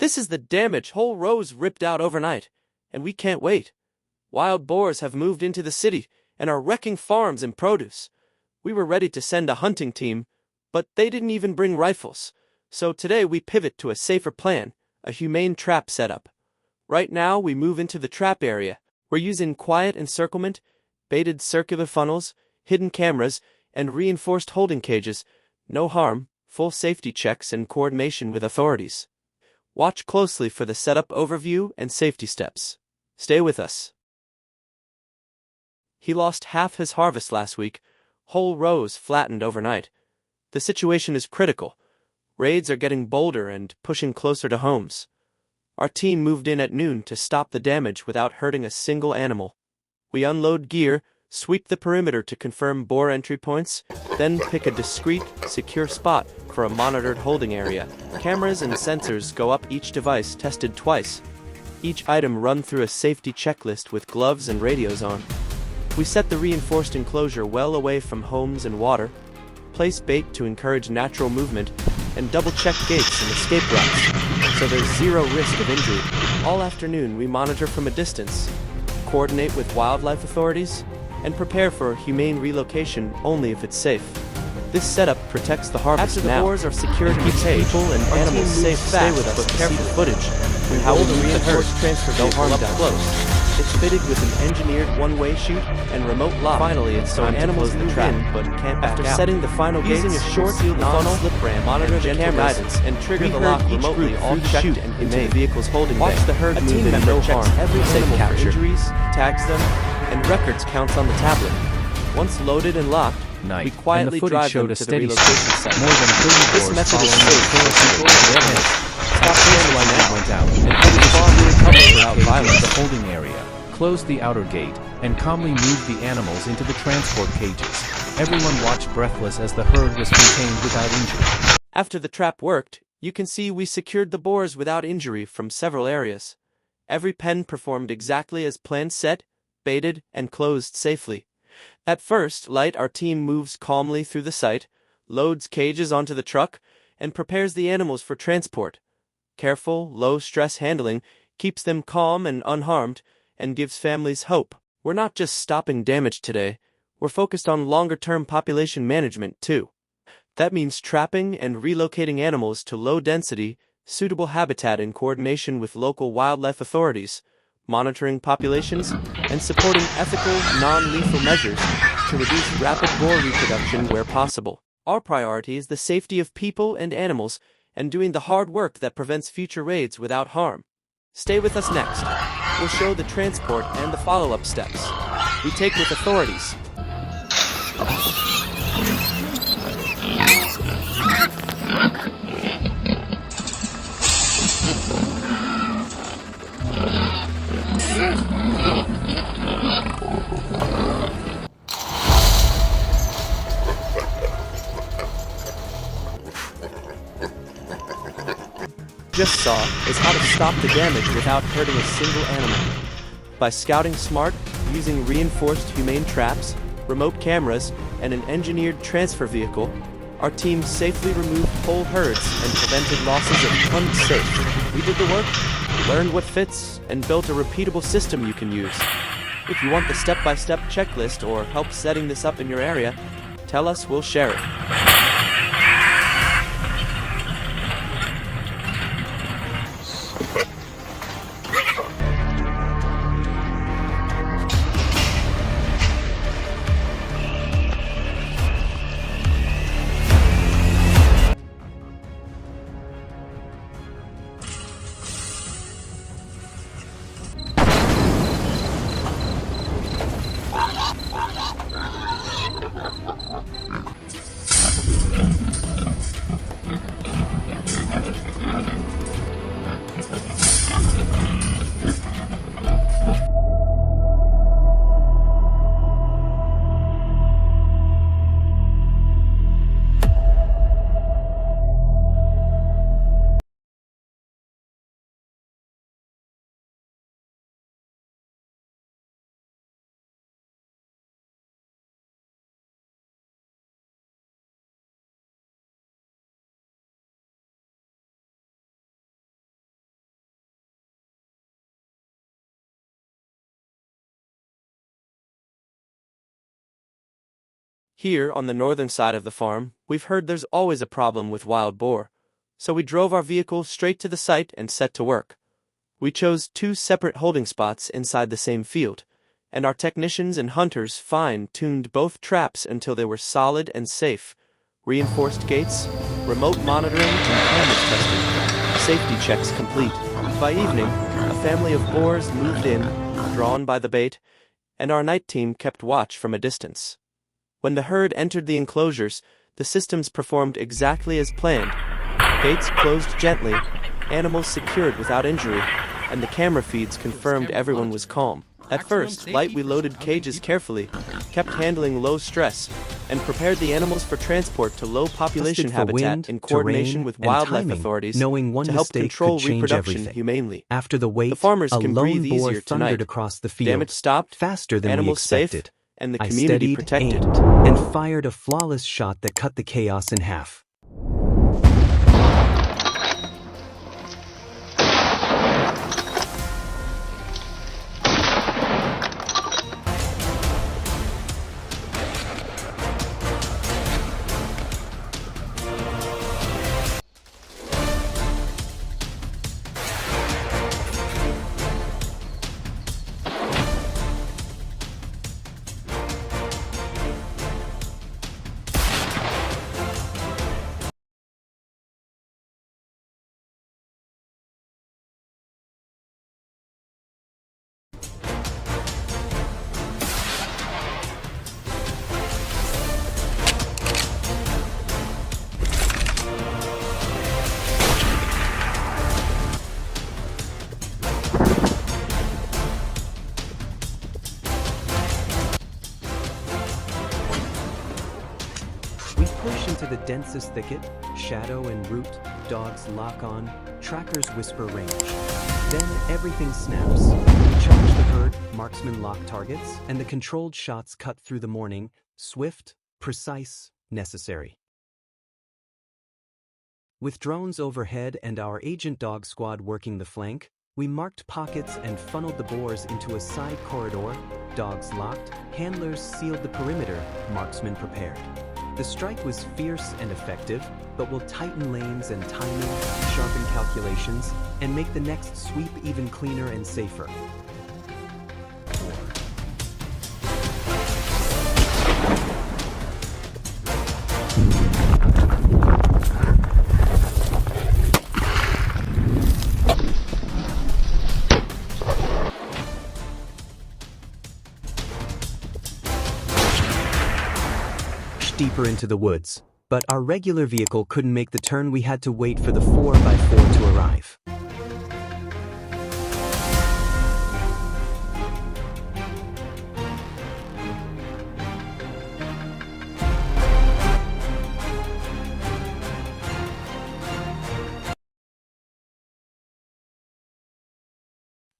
This is the damage, whole rows ripped out overnight, and we can't wait. Wild boars have moved into the city and are wrecking farms and produce. We were ready to send a hunting team, but they didn't even bring rifles. So today we pivot to a safer plan, a humane trap setup. Right now we move into the trap area. We're using quiet encirclement, baited circular funnels, hidden cameras, and reinforced holding cages. No harm, full safety checks and coordination with authorities. Watch closely for the setup overview and safety steps. Stay with us. He lost half his harvest last week, whole rows flattened overnight. The situation is critical. Raids are getting bolder and pushing closer to homes. Our team moved in at noon to stop the damage without hurting a single animal. We unload gear, sweep the perimeter to confirm boar entry points, then pick a discreet, secure spot for a monitored holding area. Cameras and sensors go up each device tested twice. Each item run through a safety checklist with gloves and radios on. We set the reinforced enclosure well away from homes and water, place bait to encourage natural movement, and double-check gates and escape routes, so there's zero risk of injury. All afternoon we monitor from a distance, coordinate with wildlife authorities, and prepare for humane relocation only if it's safe. This setup protects the harvest. After the boars are secured in the cage, people and animals safe. Stay with us to see the footage and how we reinforced transfer no harm up close. It's fitted with an engineered one-way chute and remote lock. Finally, it's so animals move in but can't back out. After setting the final gates, using a short non-slip ramp, monitor the camera guidance, and trigger the lock remotely, all checked and into the vehicle's holding bay. Watch the herd move in, no harm. Every animal for injuries, tags them, and records counts on the tablet. Once loaded and locked, we quietly drive them to the relocation site. More than 30 this method is safe. Stop light went out, and headed far recovered without violence. The holding area, closed the outer gate, and calmly moved the animals into the transport cages. Everyone watched breathless as the herd was contained without injury. After the trap worked, you can see we secured the boars without injury from several areas. Every pen performed exactly as planned, set, baited, and closed safely. At first light, our team moves calmly through the site, loads cages onto the truck, and prepares the animals for transport. Careful, low-stress handling keeps them calm and unharmed and gives families hope. We're not just stopping damage today, we're focused on longer-term population management too. That means trapping and relocating animals to low-density, suitable habitat in coordination with local wildlife authorities, monitoring populations, and supporting ethical, non-lethal measures to reduce rapid boar reproduction where possible. Our priority is the safety of people and animals and doing the hard work that prevents future raids without harm. Stay with us next. We'll show the transport and the follow-up steps we take with authorities. Just saw is how to stop the damage without hurting a single animal. By scouting smart, using reinforced humane traps, remote cameras, and an engineered transfer vehicle, our team safely removed whole herds and prevented losses of unsafe. We did the work, learned what fits, and built a repeatable system you can use. If you want the step-by-step checklist or help setting this up in your area, tell us, we'll share it. Here, on the northern side of the farm, we've heard there's always a problem with wild boar, so we drove our vehicle straight to the site and set to work. We chose 2 separate holding spots inside the same field, and our technicians and hunters fine-tuned both traps until they were solid and safe. Reinforced gates, remote monitoring, and cameras tested. Safety checks complete. By evening, a family of boars moved in, drawn by the bait, and our night team kept watch from a distance. When the herd entered the enclosures, the systems performed exactly as planned. Gates closed gently, animals secured without injury, and the camera feeds confirmed everyone was calm. At first, we loaded cages carefully, kept handling low stress, and prepared the animals for transport to low population habitat in coordination with wildlife authorities to help control reproduction humanely. After the wait, The farmers a can lone breathe boar easier thundered tonight. across the field, Damage stopped, faster than we animals safe, expected. and the I community steadied, protected. aimed, and fired a flawless shot that cut the chaos in half. We push into the densest thicket, shadow and root, dogs lock on, trackers whisper range. Then everything snaps. We charge the herd, marksmen lock targets, and the controlled shots cut through the morning, swift, precise, necessary. With drones overhead and our agent dog squad working the flank, we marked pockets and funneled the boars into a side corridor, dogs locked, handlers sealed the perimeter, marksmen prepared. The strike was fierce and effective, but we'll tighten lanes and timing, sharpen calculations, and make the next sweep even cleaner and safer. Deeper into the woods, but our regular vehicle couldn't make the turn. We had to wait for the 4x4 to arrive.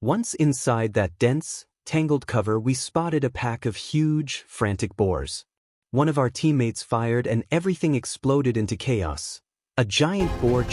Once inside that dense, tangled cover, we spotted a pack of huge, frantic boars. One of our teammates fired and everything exploded into chaos. A giant boar